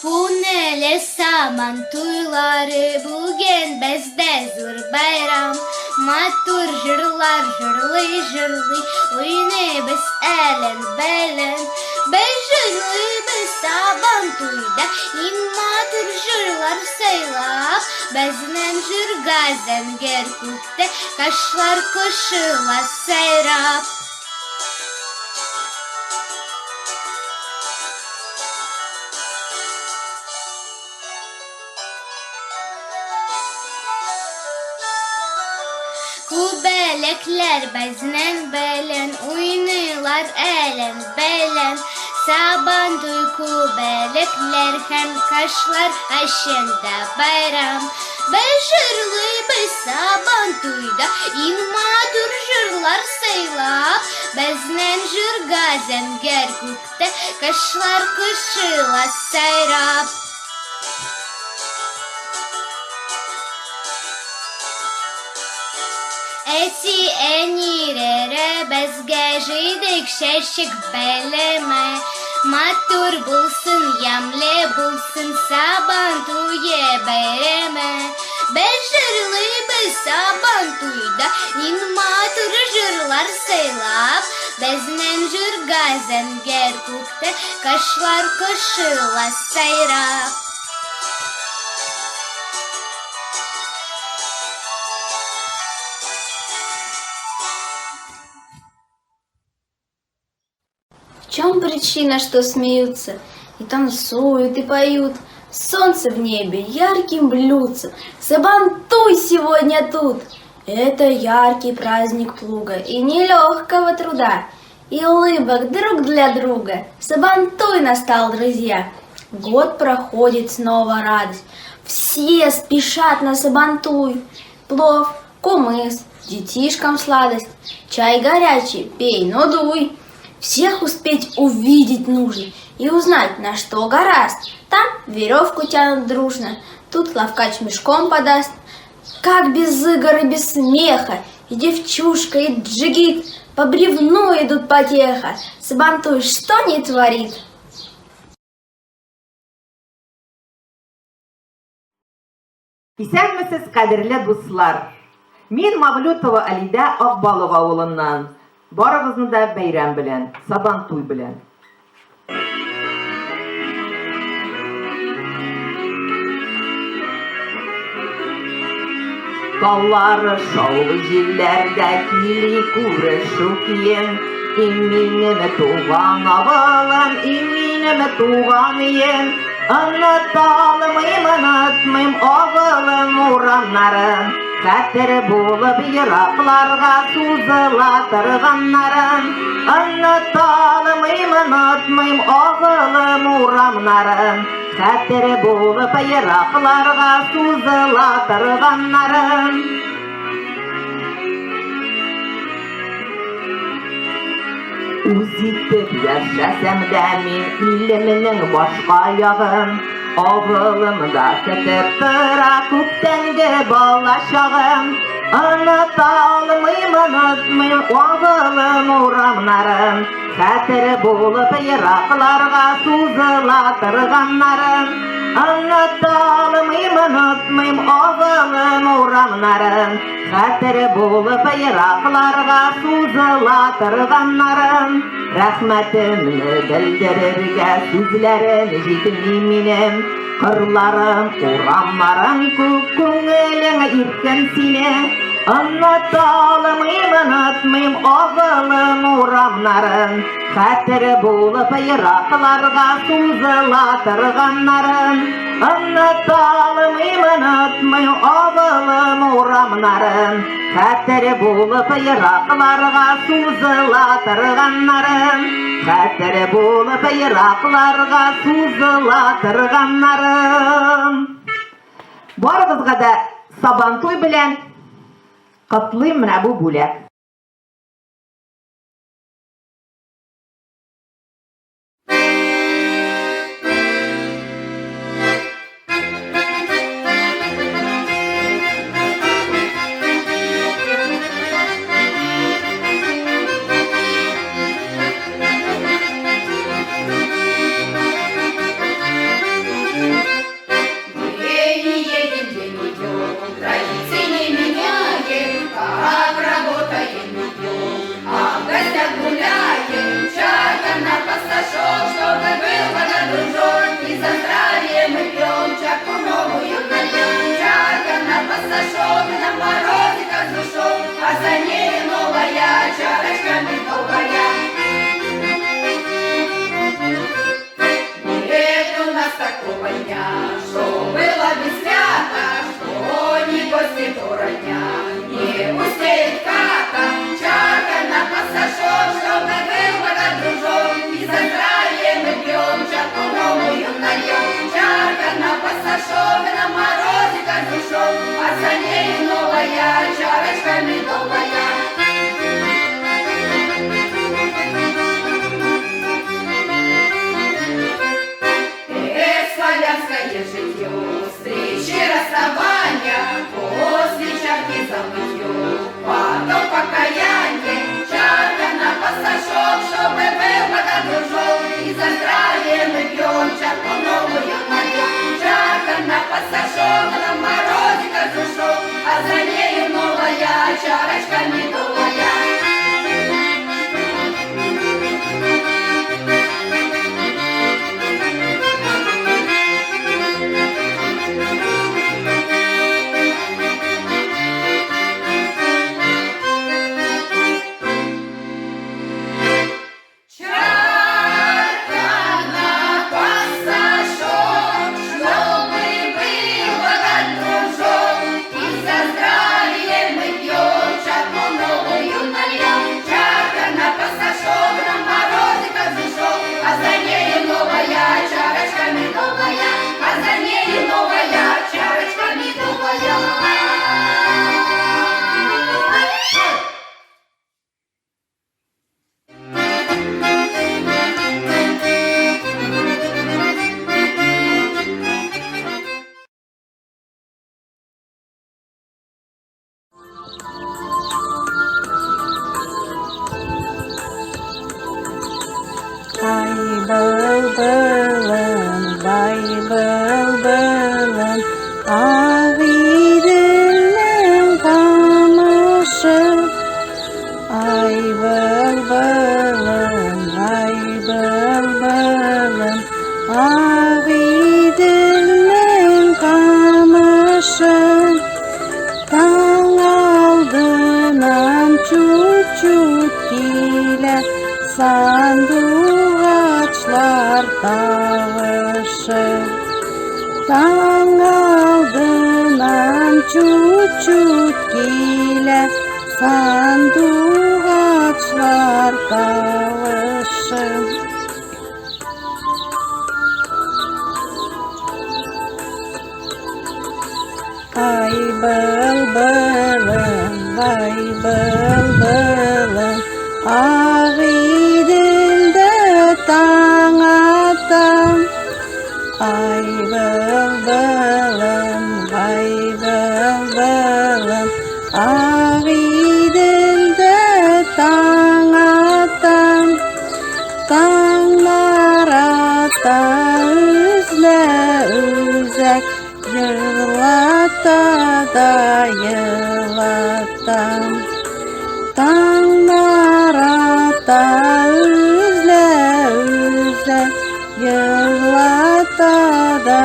Punele samantuyları bugün bezde zor bayram. Matur jırlar jırlı jırlı oyunu biz elen belen. Bejırlı biz sabantuyda matur jırlar seylap. Beznem jır gazen gerkukte kaşlar koşula seyrap. Kubelekler beznen belen, oynular elen belen. Sabantuy kubelekler hem kaşlar aşında bayram. Beşirli biz sabantuyda inmadur jırlar seylap. Beznen jır gazen gerkukte kaşlar kışıla seyrap. Eti enirere bezgejidik şeşik beleme. Matur bulsun yamle bulsun sabantuye bereme. Beşirli biz sabantuyda matur jırlar seylap. Beznen jır gazen gerkukte kaşlar koşula seyrap. В чем причина, что смеются, и танцуют, и поют? Солнце в небе ярким блюдце, Сабантуй сегодня тут. Это яркий праздник плуга и нелегкого труда, и улыбок друг для друга. Сабантуй настал, друзья. Год проходит, снова радость. Все спешат на Сабантуй. Плов, кумыс, детишкам сладость. Чай горячий, пей, но дуй. Всех успеть увидеть нужно и узнать, на что гораст. Там веревку тянут дружно, тут ловкач мешком подаст. Как без игр и без смеха, и девчушка, и джигит по бревну идут потеха. Сабантуй что не творит? Исәнмесез, кадерле дуслар. Мин Мавлютова Алидә Акбалова авылыннан. Барыгызны да бәйрәм белән, Сабантуй белән. Таллары шаулы җилләрдә кили күрешү кием. İminime tuğan avılım, iminime tuğan yen. Anlatalım, anlatmayım oğlum uğranların. Katır bulup yıraklarga suzılatırganların. Anlatalım, anlatmayım oğlum uğranların. Katır bulup yıraklarga suzılatırganların. Uzitip yaşasam da min illiminin başka yağın. Avılımda ketip tıra küptenge balaşağım. Anlatalım, anlatmayım avılım uğramların. Katır bulup yıraklarga suzılatırganların. Anlatalım, anlatmayım avılım uğramların. Katır bulup yıraklarga suzılatırganların. Rahmetimni bildirirge sözlerin jitmiminim. Kırlarım, uğramlarım köngülün irken sine. Anlatalım, anlatmayım oğlum uğramların. Katır bulup yıraklarga suzılatırganların. Anlatalım, anlatmayım oğlum uğramların. Katır bulup yıraklarga suzılatırganların. Katır bulup yıraklarga suzılatırganların. Barıгызга да Сабантуй белән котлыйм менә бу бүләк. Taң алдынан чут-чут килә sandugaçlar tağışı. Taң aldынан çut-çut kile sandugaçlar tağışı. Ay bılbılım, vay bılbılım, ağ idilde taң atan. Ay bılbılım, vay bılbılım, ağ idilde taң atan. Tаңlar ата үзле-үзек, yığlata da yığlata. Tаңlar ата үзле-үзек, yığlata da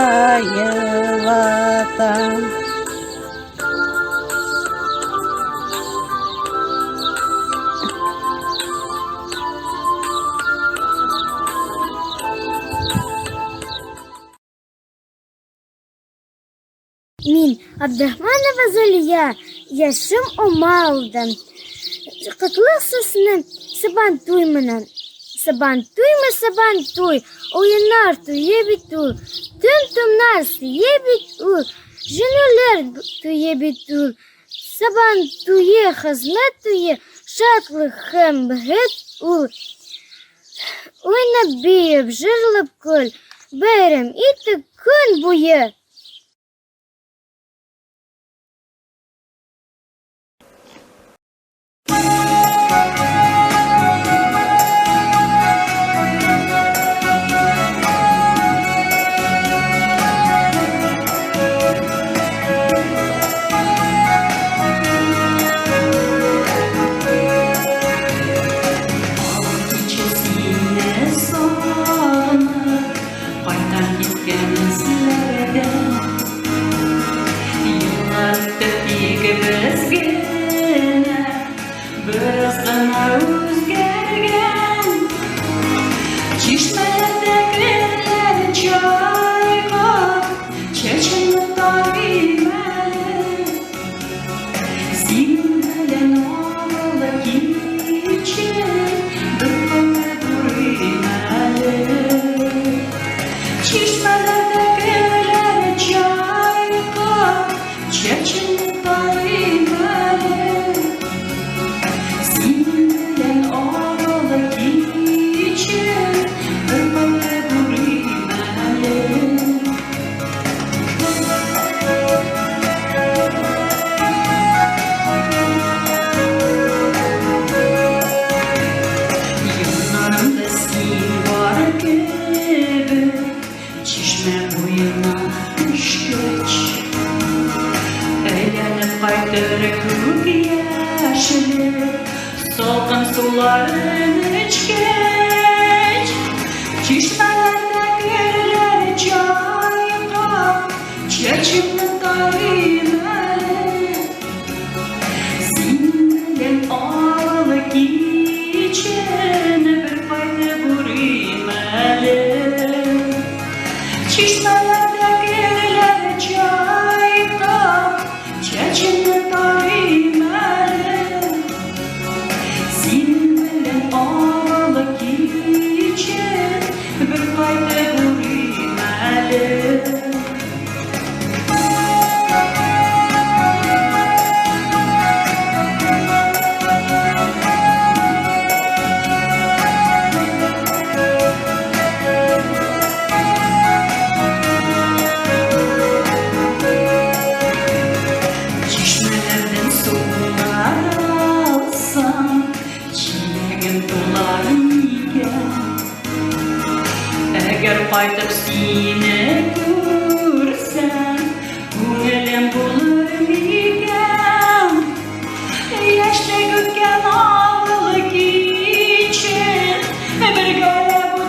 yığlata. Мин Абдрахманова Зөлия, яшым 16. Кытлык сысны сабантуй менен. Сабантуймы сабантуй, оюнар туе бит ул. Түн-тумнар сие бит ул. Жөнөлөр туе бит ул. Сабантуе, хызмет туе, шатлык һәм бәхет ул. Уйнап бейеп, жырлап көл, бәйрәм итеп көн буе. Salkın suların içgeç, çeşmelerde gürler çayka, çeçimli tarihler. Sinirlen ağlık için bir fayda burimeli. Çeşmelerde gürler çayka, çeçimli tarihler. Sinirlen ağlık için bir fayda burimeli. Çeşmelerden sular alsam, çileğim dolar iken. Eğer faydalı seni görsem, ko'nglim bulur iken. Yaşta gutgan ağlık için bir gara bu